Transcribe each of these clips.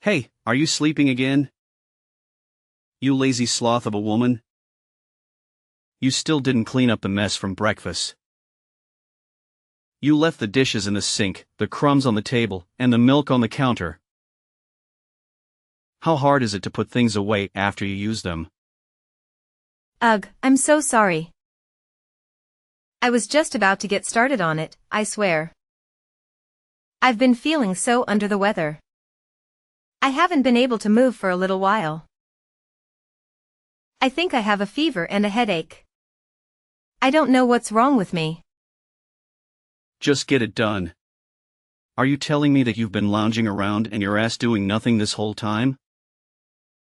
Hey, are you sleeping again? You lazy sloth of a woman. You still didn't clean up the mess from breakfast. You left the dishes in the sink, the crumbs on the table, and the milk on the counter. How hard is it to put things away after you use them? Ugh, I'm so sorry. I was just about to get started on it, I swear. I've been feeling so under the weather. I haven't been able to move for a little while. I think I have a fever and a headache. I don't know what's wrong with me. Just get it done. Are you telling me that you've been lounging around and your ass doing nothing this whole time?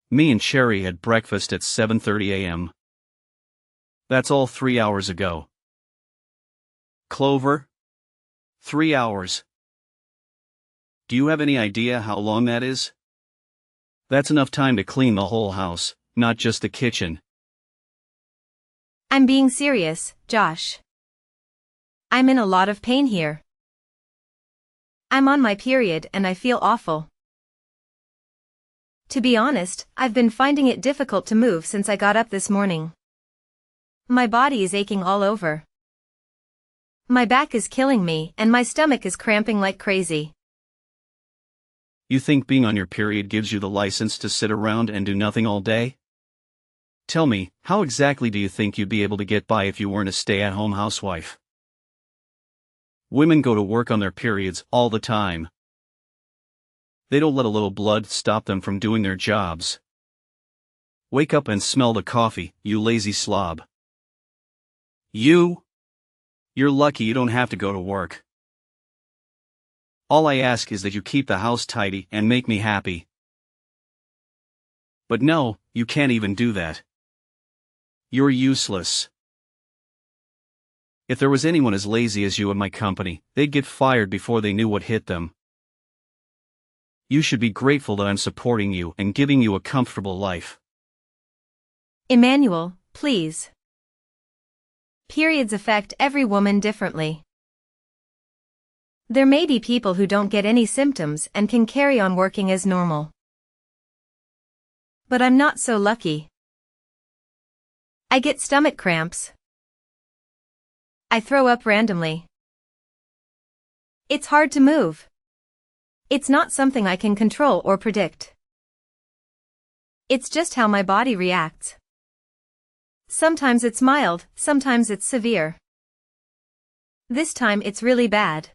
Me and Cherry had breakfast at 7:30 a.m. That's all 3 hours ago. Clover? 3 hours. Do you have any idea how long that is? That's enough time to clean the whole house, not just the kitchen. I'm being serious, Josh. I'm in a lot of pain here. I'm on my period and I feel awful. To be honest, I've been finding it difficult to move since I got up this morning. My body is aching all over. My back is killing me and my stomach is cramping like crazy. You think being on your period gives you the license to sit around and do nothing all day? Tell me, how exactly do you think you'd be able to get by if you weren't a stay-at-home housewife? Women go to work on their periods all the time. They don't let a little blood stop them from doing their jobs. Wake up and smell the coffee, you lazy slob. You're lucky you don't have to go to work. All I ask is that you keep the house tidy and make me happy. But no, you can't even do that. You're useless. If there was anyone as lazy as you in my company, they'd get fired before they knew what hit them. You should be grateful that I'm supporting you and giving you a comfortable life. Emmanuel, please. Periods affect every woman differently. There may be people who don't get any symptoms and can carry on working as normal. But I'm not so lucky. I get stomach cramps. I throw up randomly. It's hard to move. It's not something I can control or predict. It's just how my body reacts. Sometimes it's mild, sometimes it's severe. This time it's really bad.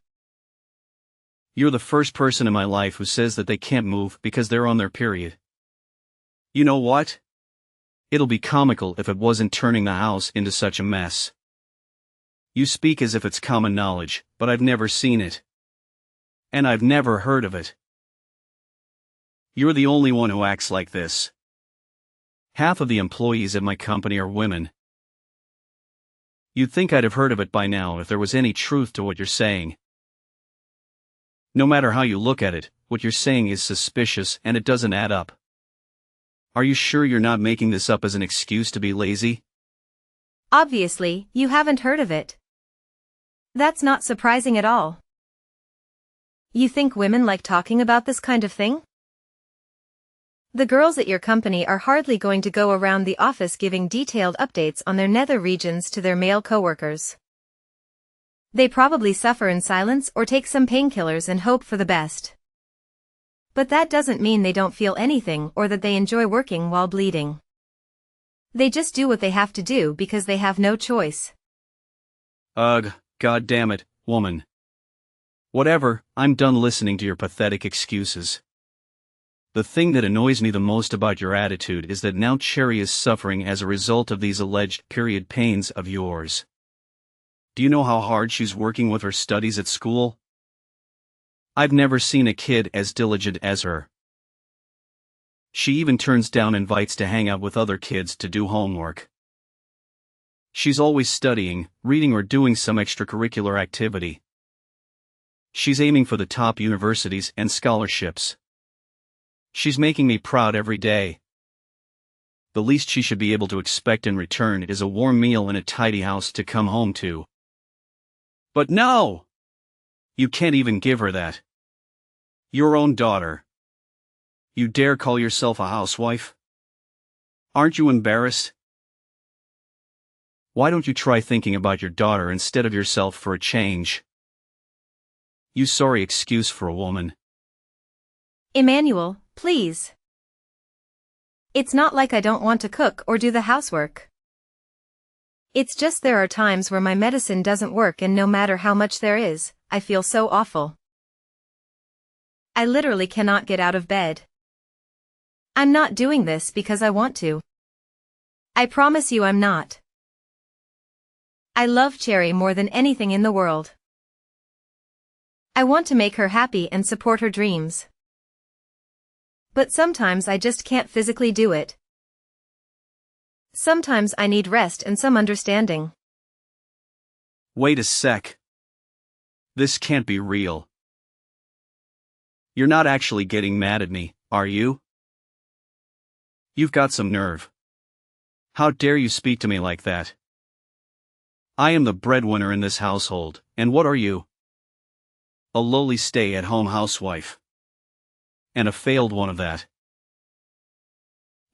You're the first person in my life who says that they can't move because they're on their period. You know what? It'll be comical if it wasn't turning the house into such a mess. You speak as if it's common knowledge, but I've never seen it. And I've never heard of it. You're the only one who acts like this. Half of the employees at my company are women. You'd think I'd have heard of it by now if there was any truth to what you're saying. No matter how you look at it, what you're saying is suspicious and it doesn't add up. Are you sure you're not making this up as an excuse to be lazy? Obviously, you haven't heard of it. That's not surprising at all. You think women like talking about this kind of thing? The girls at your company are hardly going to go around the office giving detailed updates on their nether regions to their male coworkers. They probably suffer in silence or take some painkillers and hope for the best. But that doesn't mean they don't feel anything or that they enjoy working while bleeding. They just do what they have to do because they have no choice. Ugh, God damn it, woman. Whatever, I'm done listening to your pathetic excuses. The thing that annoys me the most about your attitude is that now Cherry is suffering as a result of these alleged period pains of yours. Do you know how hard she's working with her studies at school? I've never seen a kid as diligent as her. She even turns down invites to hang out with other kids to do homework. She's always studying, reading or doing some extracurricular activity. She's aiming for the top universities and scholarships. She's making me proud every day. The least she should be able to expect in return is a warm meal and a tidy house to come home to. But no! You can't even give her that. Your own daughter. You dare call yourself a housewife? Aren't you embarrassed? Why don't you try thinking about your daughter instead of yourself for a change? You sorry excuse for a woman. Emmanuel, please. It's not like I don't want to cook or do the housework. It's just there are times where my medicine doesn't work, and no matter how much there is, I feel so awful. I literally cannot get out of bed. I'm not doing this because I want to. I promise you I'm not. I love Cherry more than anything in the world. I want to make her happy and support her dreams. But sometimes I just can't physically do it. Sometimes I need rest and some understanding. Wait a sec. This can't be real. You're not actually getting mad at me, are you? You've got some nerve. How dare you speak to me like that? I am the breadwinner in this household, and what are you? A lowly stay-at-home housewife. And a failed one of that.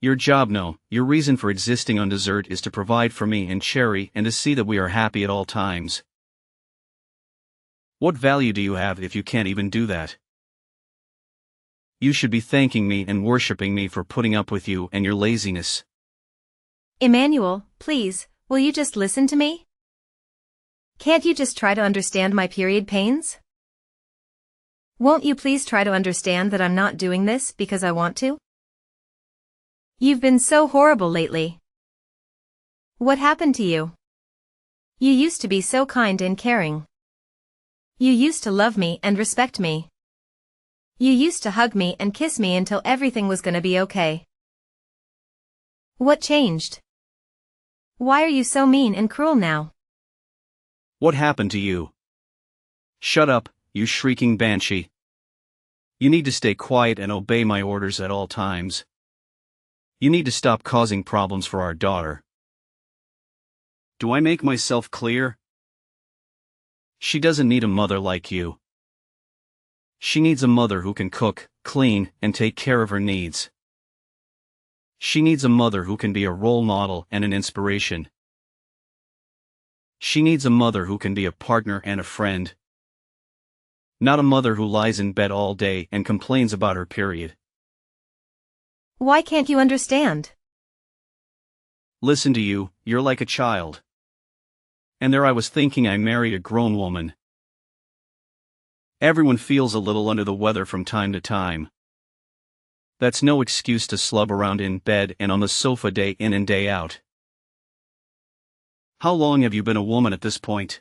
Your job, no, your reason for existing on dessert is to provide for me and Cherry and to see that we are happy at all times. What value do you have if you can't even do that? You should be thanking me and worshipping me for putting up with you and your laziness. Emmanuel, please, will you just listen to me? Can't you just try to understand my period pains? Won't you please try to understand that I'm not doing this because I want to? You've been so horrible lately. What happened to you? You used to be so kind and caring. You used to love me and respect me. You used to hug me and kiss me until everything was gonna be okay. What changed? Why are you so mean and cruel now? What happened to you? Shut up, you shrieking banshee. You need to stay quiet and obey my orders at all times. You need to stop causing problems for our daughter. Do I make myself clear? She doesn't need a mother like you. She needs a mother who can cook, clean, and take care of her needs. She needs a mother who can be a role model and an inspiration. She needs a mother who can be a partner and a friend. Not a mother who lies in bed all day and complains about her period. Why can't you understand? Listen to you, you're like a child. And there I was thinking I married a grown woman. Everyone feels a little under the weather from time to time. That's no excuse to slub around in bed and on the sofa day in and day out. How long have you been a woman at this point?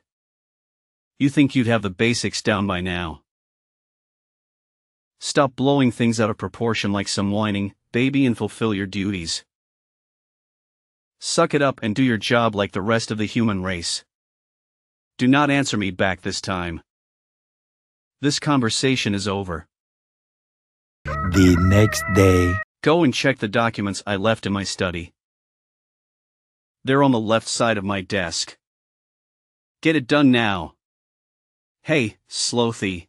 You think you'd have the basics down by now. Stop blowing things out of proportion like some whining baby and fulfill your duties. Suck it up and do your job like the rest of the human race. Do not answer me back this time. This conversation is over. The next day. Go and check the documents I left in my study. They're on the left side of my desk. Get it done now. Hey, Slothy.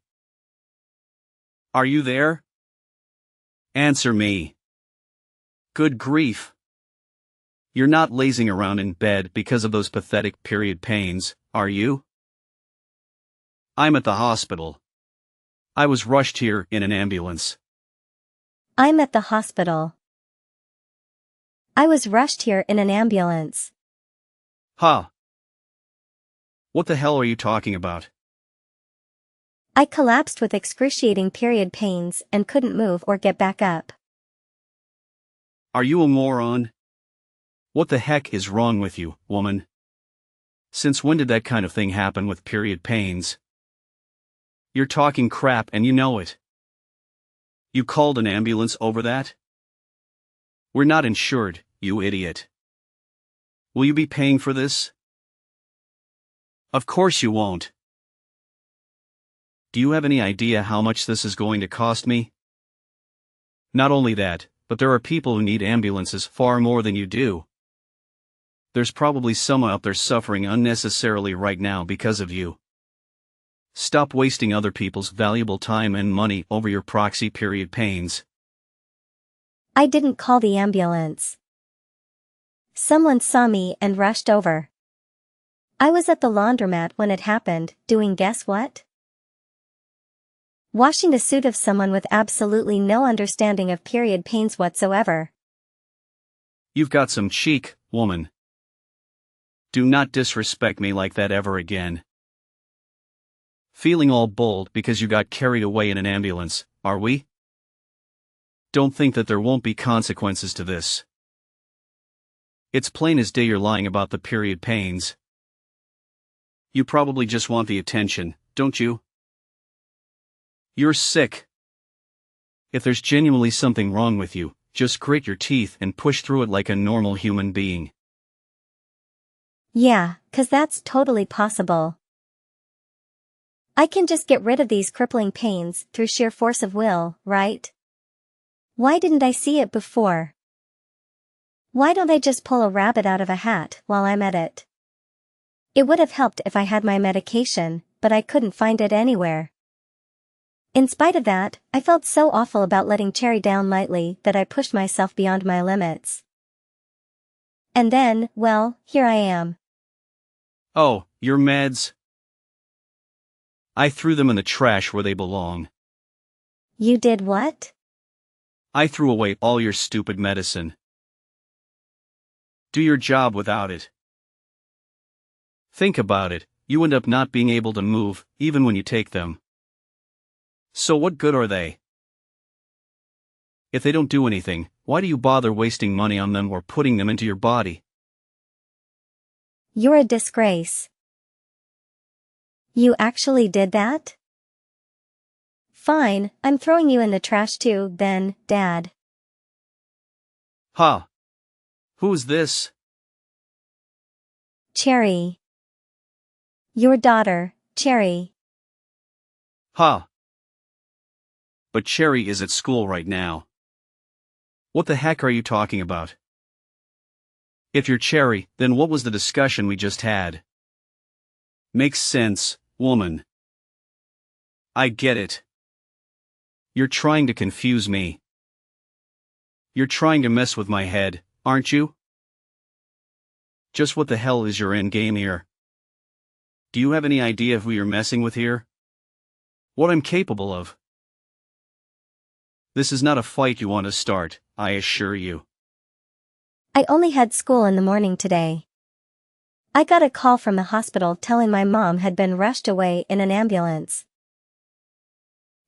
Are you there? Answer me. Good grief. You're not lazing around in bed because of those pathetic period pains, are you? I'm at the hospital. I was rushed here in an ambulance. I'm at the hospital. I was rushed here in an ambulance. Huh. What the hell are you talking about? I collapsed with excruciating period pains and couldn't move or get back up. Are you a moron? What the heck is wrong with you, woman? Since when did that kind of thing happen with period pains? You're talking crap and you know it. You called an ambulance over that? We're not insured, you idiot. Will you be paying for this? Of course you won't. Do you have any idea how much this is going to cost me? Not only that, but there are people who need ambulances far more than you do. There's probably someone out there suffering unnecessarily right now because of you. Stop wasting other people's valuable time and money over your proxy period pains. I didn't call the ambulance. Someone saw me and rushed over. I was at the laundromat when it happened, doing guess what? Washing the suit of someone with absolutely no understanding of period pains whatsoever. You've got some cheek, woman. Do not disrespect me like that ever again. Feeling all bold because you got carried away in an ambulance, are we? Don't think that there won't be consequences to this. It's plain as day you're lying about the period pains. You probably just want the attention, don't you? You're sick. If there's genuinely something wrong with you, just grit your teeth and push through it like a normal human being. Yeah, 'cause that's totally possible. I can just get rid of these crippling pains through sheer force of will, right? Why didn't I see it before? Why don't I just pull a rabbit out of a hat while I'm at it? It would have helped if I had my medication, but I couldn't find it anywhere. In spite of that, I felt so awful about letting Cherry down lightly that I pushed myself beyond my limits. And then, well, here I am. Oh, your meds? I threw them in the trash where they belong. You did what? I threw away all your stupid medicine. Do your job without it. Think about it, you end up not being able to move, even when you take them. So what good are they? If they don't do anything, why do you bother wasting money on them or putting them into your body? You're a disgrace. You actually did that? Fine, I'm throwing you in the trash too, then, Dad. Huh. Who's this? Cherry. Your daughter, Cherry. Huh. But Cherry is at school right now. What the heck are you talking about? If you're Cherry, then what was the discussion we just had? Makes sense, woman. I get it. You're trying to confuse me. You're trying to mess with my head, aren't you? Just what the hell is your end game here? Do you have any idea who you're messing with here? What I'm capable of? This is not a fight you want to start, I assure you. I only had school in the morning today. I got a call from the hospital telling my mom had been rushed away in an ambulance.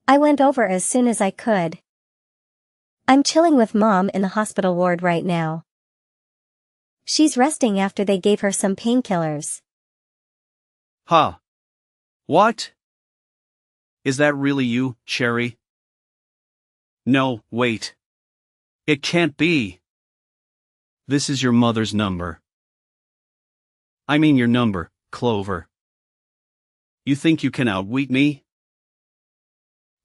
I went over as soon as I could. I'm chilling with Mom in the hospital ward right now. She's resting after they gave her some painkillers. Huh. What? Is that really you, Cherry? No, wait. It can't be. This is your mother's number. I mean your number, Clover. You think you can outwit me?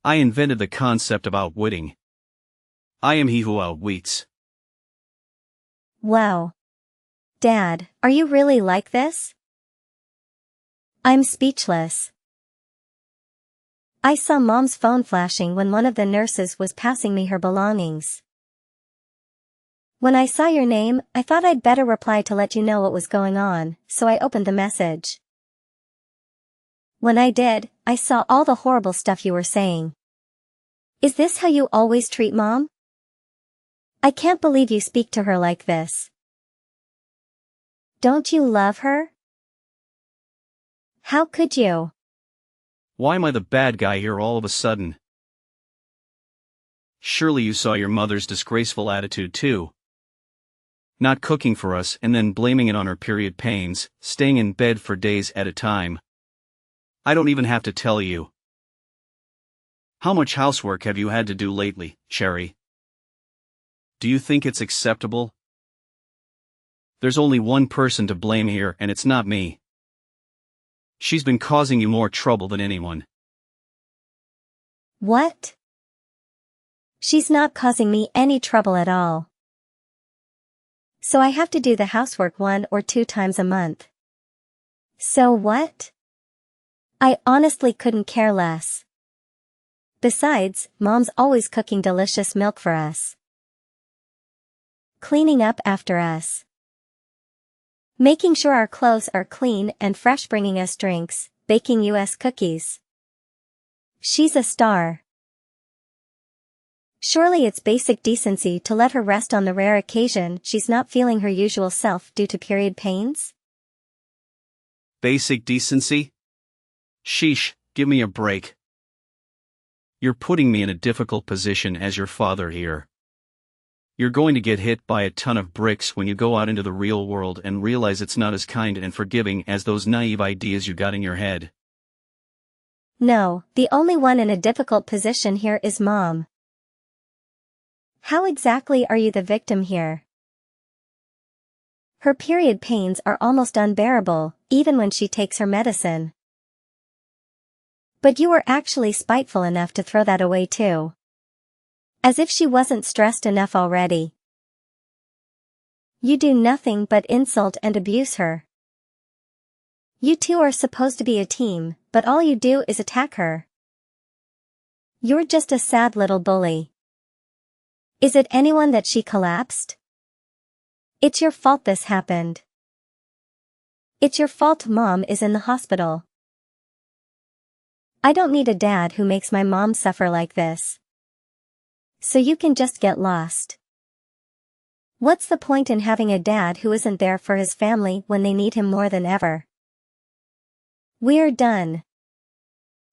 I invented the concept of outwitting. I am he who outwits. Wow. Dad, are you really like this? I'm speechless. I saw Mom's phone flashing when one of the nurses was passing me her belongings. When I saw your name, I thought I'd better reply to let you know what was going on, so I opened the message. When I did, I saw all the horrible stuff you were saying. Is this how you always treat Mom? I can't believe you speak to her like this. Don't you love her? How could you? Why am I the bad guy here all of a sudden? Surely you saw your mother's disgraceful attitude too. Not cooking for us and then blaming it on her period pains, staying in bed for days at a time. I don't even have to tell you. How much housework have you had to do lately, Cherry? Do you think it's acceptable? There's only one person to blame here and it's not me. She's been causing you more trouble than anyone. What? She's not causing me any trouble at all. So I have to do the housework 1 or 2 times a month. So what? I honestly couldn't care less. Besides, Mom's always cooking delicious milk for us. Cleaning up after us. Making sure our clothes are clean and fresh, bringing us drinks, baking US cookies. She's a star. Surely it's basic decency to let her rest on the rare occasion she's not feeling her usual self due to period pains? Basic decency? Sheesh, give me a break. You're putting me in a difficult position as your father here. You're going to get hit by a ton of bricks when you go out into the real world and realize it's not as kind and forgiving as those naive ideas you got in your head. No, the only one in a difficult position here is Mom. How exactly are you the victim here? Her period pains are almost unbearable, even when she takes her medicine. But you were actually spiteful enough to throw that away too. As if she wasn't stressed enough already. You do nothing but insult and abuse her. You two are supposed to be a team, but all you do is attack her. You're just a sad little bully. Is it anyone that she collapsed? It's your fault this happened. It's your fault Mom is in the hospital. I don't need a dad who makes my mom suffer like this. So you can just get lost. What's the point in having a dad who isn't there for his family when they need him more than ever? We're done.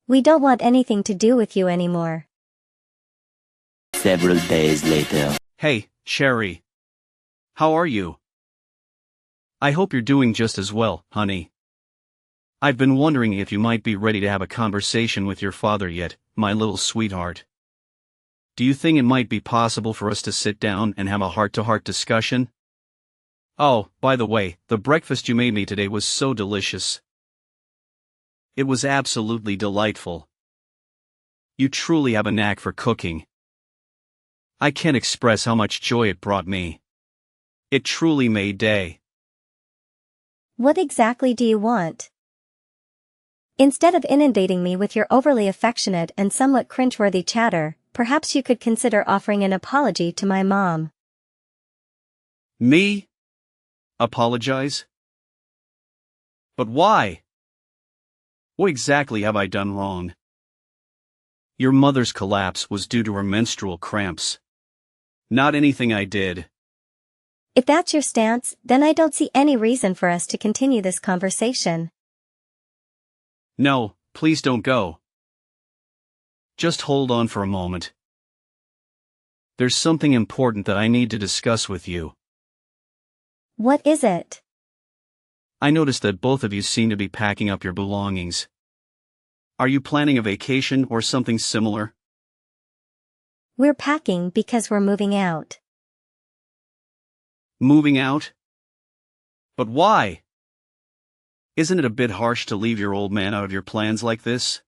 We don't want anything to do with you anymore. Several days later. Hey, Sherry. How are you? I hope you're doing just as well, honey. I've been wondering if you might be ready to have a conversation with your father yet, my little sweetheart. Do you think it might be possible for us to sit down and have a heart-to-heart discussion? Oh, by the way, the breakfast you made me today was so delicious. It was absolutely delightful. You truly have a knack for cooking. I can't express how much joy it brought me. It truly made day. What exactly do you want? Instead of inundating me with your overly affectionate and somewhat cringeworthy chatter, perhaps you could consider offering an apology to my mom. Me? Apologize? But why? What exactly have I done wrong? Your mother's collapse was due to her menstrual cramps. Not anything I did. If that's your stance, then I don't see any reason for us to continue this conversation. No, please don't go. Just hold on for a moment. There's something important that I need to discuss with you. What is it? I noticed that both of you seem to be packing up your belongings. Are you planning a vacation or something similar? We're packing because we're moving out. Moving out? But why? Isn't it a bit harsh to leave your old man out of your plans like this?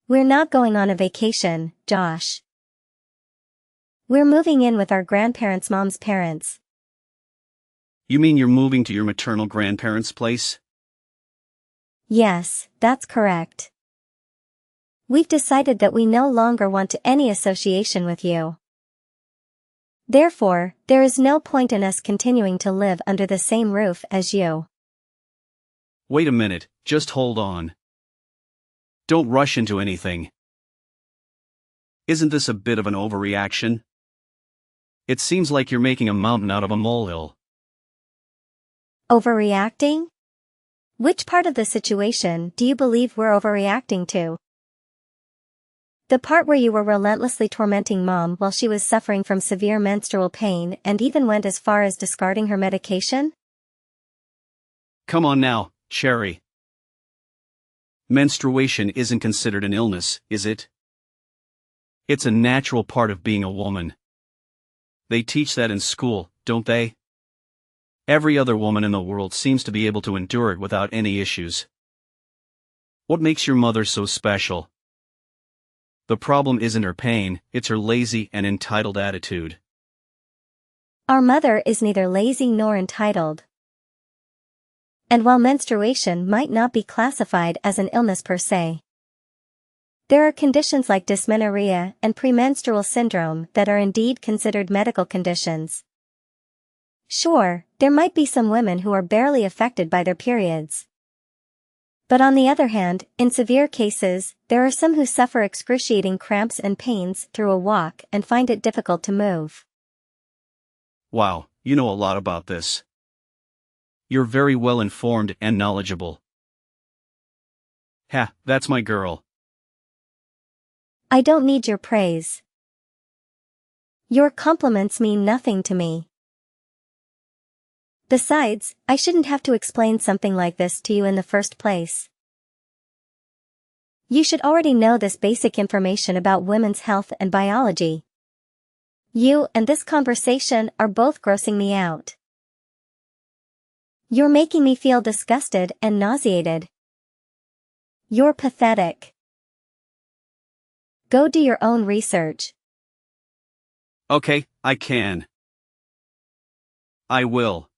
We're not going on a vacation, Josh. We're moving in with our grandparents' mom's parents. You mean you're moving to your maternal grandparents' place? Yes, that's correct. We've decided that we no longer want any association with you. Therefore, there is no point in us continuing to live under the same roof as you. Wait a minute, just hold on. Don't rush into anything. Isn't this a bit of an overreaction? It seems like you're making a mountain out of a molehill. Overreacting? Which part of the situation do you believe we're overreacting to? The part where you were relentlessly tormenting Mom while she was suffering from severe menstrual pain and even went as far as discarding her medication? Come on now, Sherry. Menstruation isn't considered an illness, is it? It's a natural part of being a woman. They teach that in school, don't they? Every other woman in the world seems to be able to endure it without any issues. What makes your mother so special? The problem isn't her pain, it's her lazy and entitled attitude. Our mother is neither lazy nor entitled. And while menstruation might not be classified as an illness per se, There are conditions like dysmenorrhea and premenstrual syndrome that are indeed considered medical conditions. Sure, there might be some women who are barely affected by their periods. But on the other hand, in severe cases, there are some who suffer excruciating cramps and pains through a walk and find it difficult to move. Wow, you know a lot about this. You're very well informed and knowledgeable. Ha, that's my girl. I don't need your praise. Your compliments mean nothing to me. Besides, I shouldn't have to explain something like this to you in the first place. You should already know this basic information about women's health and biology. You and this conversation are both grossing me out. You're making me feel disgusted and nauseated. You're pathetic. Go do your own research. Okay, I can. I will.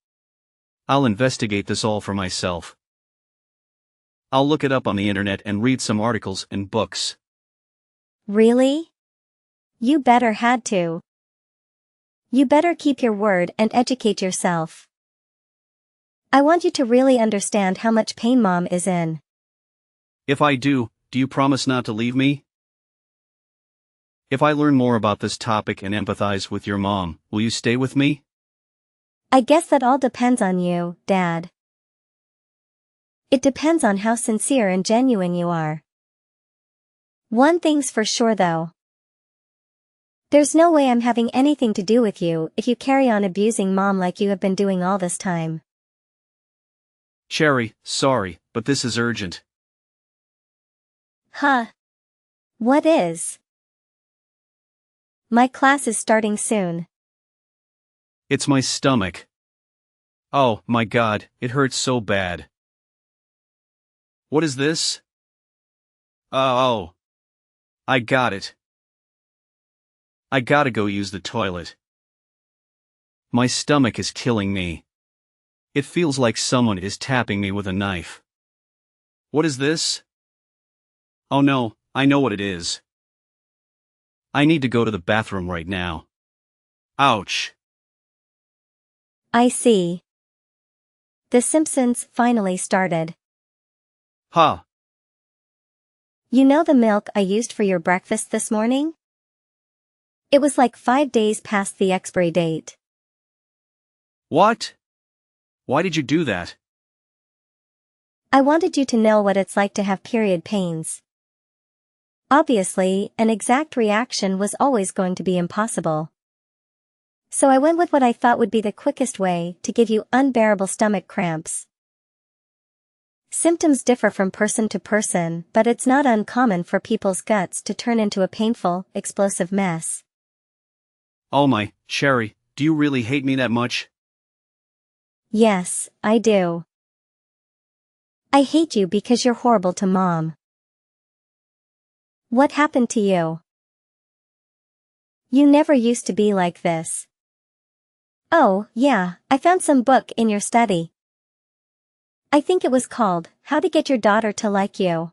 I'll investigate this all for myself. I'll look it up on the internet and read some articles and books. Really? You better had to. You better keep your word and educate yourself. I want you to really understand how much pain Mom is in. If I do you promise not to leave me? If I learn more about this topic and empathize with your mom, will you stay with me? I guess that all depends on you, Dad. It depends on how sincere and genuine you are. One thing's for sure though. There's no way I'm having anything to do with you if you carry on abusing Mom like you have been doing all this time. Cherry, sorry, but this is urgent. Huh? What is? My class is starting soon. It's my stomach. Oh, my God, it hurts so bad. What is this? Oh. I got it. I gotta go use the toilet. My stomach is killing me. It feels like someone is tapping me with a knife. What is this? Oh no, I know what it is. I need to go to the bathroom right now. Ouch. I see. The Simpsons finally started. Huh. You know the milk I used for your breakfast this morning? It was like 5 days past the expiry date. What? Why did you do that? I wanted you to know what it's like to have period pains. Obviously, an exact reaction was always going to be impossible. So I went with what I thought would be the quickest way to give you unbearable stomach cramps. Symptoms differ from person to person, but it's not uncommon for people's guts to turn into a painful, explosive mess. Oh my, Cherry, do you really hate me that much? Yes, I do. I hate you because you're horrible to Mom. What happened to you? You never used to be like this. Oh, yeah, I found some book in your study. I think it was called, How to Get Your Daughter to Like You.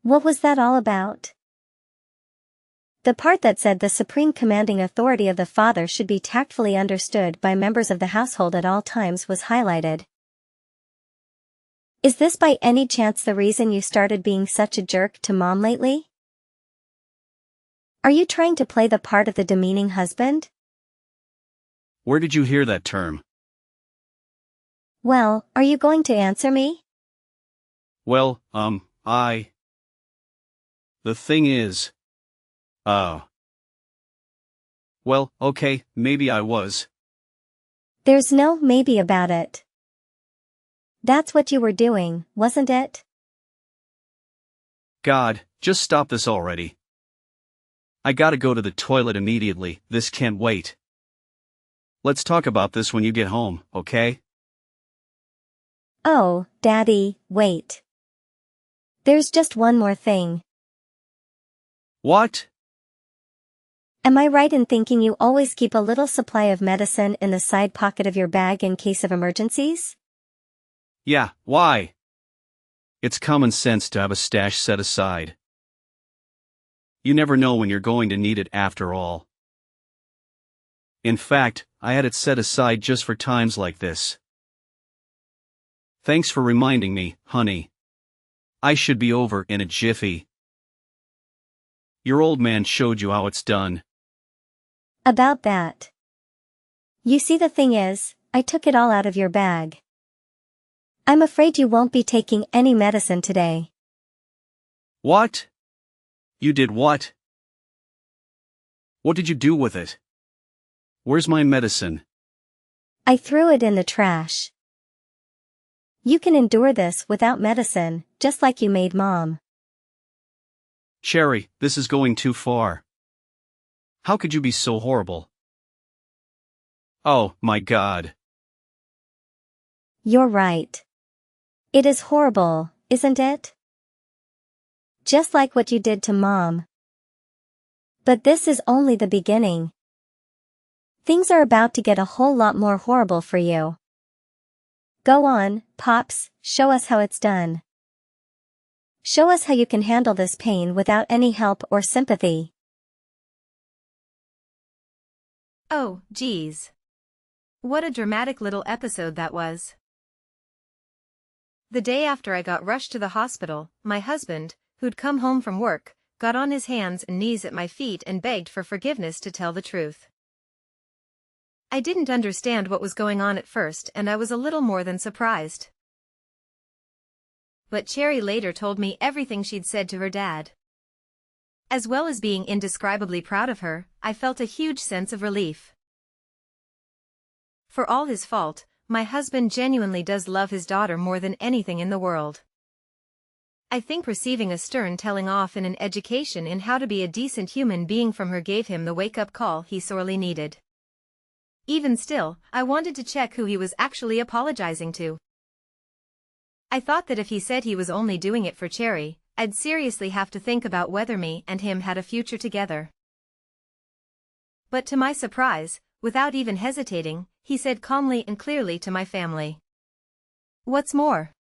What was that all about? The part that said the supreme commanding authority of the father should be tactfully understood by members of the household at all times was highlighted. Is this by any chance the reason you started being such a jerk to Mom lately? Are you trying to play the part of the demeaning husband? Where did you hear that term? Well, are you going to answer me? Well, The thing is... Well, okay, maybe I was. There's no maybe about it. That's what you were doing, wasn't it? God, just stop this already. I gotta go to the toilet immediately, this can't wait. Let's talk about this when you get home, okay? Oh, Daddy, wait. There's just one more thing. What? Am I right in thinking you always keep a little supply of medicine in the side pocket of your bag in case of emergencies? Yeah, why? It's common sense to have a stash set aside. You never know when you're going to need it after all. In fact, I had it set aside just for times like this. Thanks for reminding me, honey. I should be over in a jiffy. Your old man showed you how it's done. About that. You see, the thing is, I took it all out of your bag. I'm afraid you won't be taking any medicine today. What? You did what? What did you do with it? Where's my medicine? I threw it in the trash. You can endure this without medicine, just like you made Mom. Cherry, this is going too far. How could you be so horrible? Oh, my God. You're right. It is horrible, isn't it? Just like what you did to Mom. But this is only the beginning. Things are about to get a whole lot more horrible for you. Go on, Pops, show us how it's done. Show us how you can handle this pain without any help or sympathy. Oh, geez. What a dramatic little episode that was. The day after I got rushed to the hospital, my husband, who'd come home from work, got on his hands and knees at my feet and begged for forgiveness to tell the truth. I didn't understand what was going on at first, and I was a little more than surprised. But Cherry later told me everything she'd said to her dad. As well as being indescribably proud of her, I felt a huge sense of relief. For all his fault, my husband genuinely does love his daughter more than anything in the world. I think receiving a stern telling off in an education in how to be a decent human being from her gave him the wake-up call he sorely needed. Even still, I wanted to check who he was actually apologizing to. I thought that if he said he was only doing it for Cherry, I'd seriously have to think about whether me and him had a future together. But to my surprise, without even hesitating, he said calmly and clearly to my family. What's more,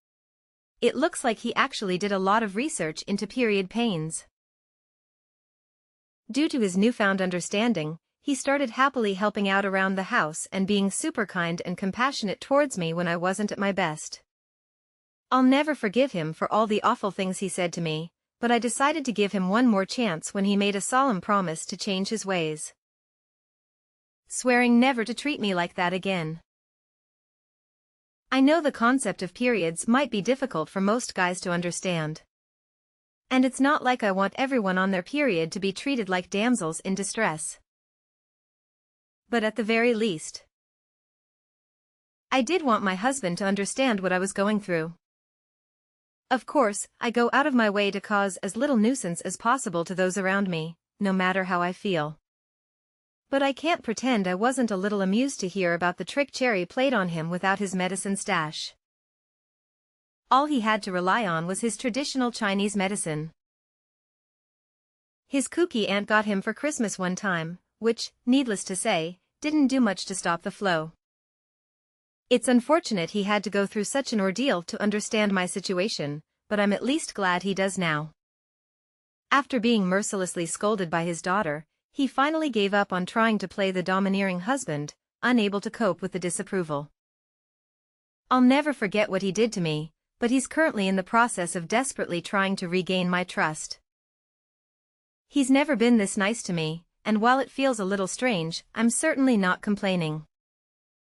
it looks like he actually did a lot of research into period pains. Due to his newfound understanding, he started happily helping out around the house and being super kind and compassionate towards me when I wasn't at my best. I'll never forgive him for all the awful things he said to me, but I decided to give him one more chance when he made a solemn promise to change his ways, swearing never to treat me like that again. I know the concept of periods might be difficult for most guys to understand. And it's not like I want everyone on their period to be treated like damsels in distress. But at the very least, I did want my husband to understand what I was going through. Of course, I go out of my way to cause as little nuisance as possible to those around me, no matter how I feel. But I can't pretend I wasn't a little amused to hear about the trick Cherry played on him without his medicine stash. All he had to rely on was his traditional Chinese medicine. His kooky aunt got him for Christmas one time, which, needless to say, didn't do much to stop the flow. It's unfortunate he had to go through such an ordeal to understand my situation, but I'm at least glad he does now. After being mercilessly scolded by his daughter, he finally gave up on trying to play the domineering husband, unable to cope with the disapproval. I'll never forget what he did to me, but he's currently in the process of desperately trying to regain my trust. He's never been this nice to me, and while it feels a little strange, I'm certainly not complaining.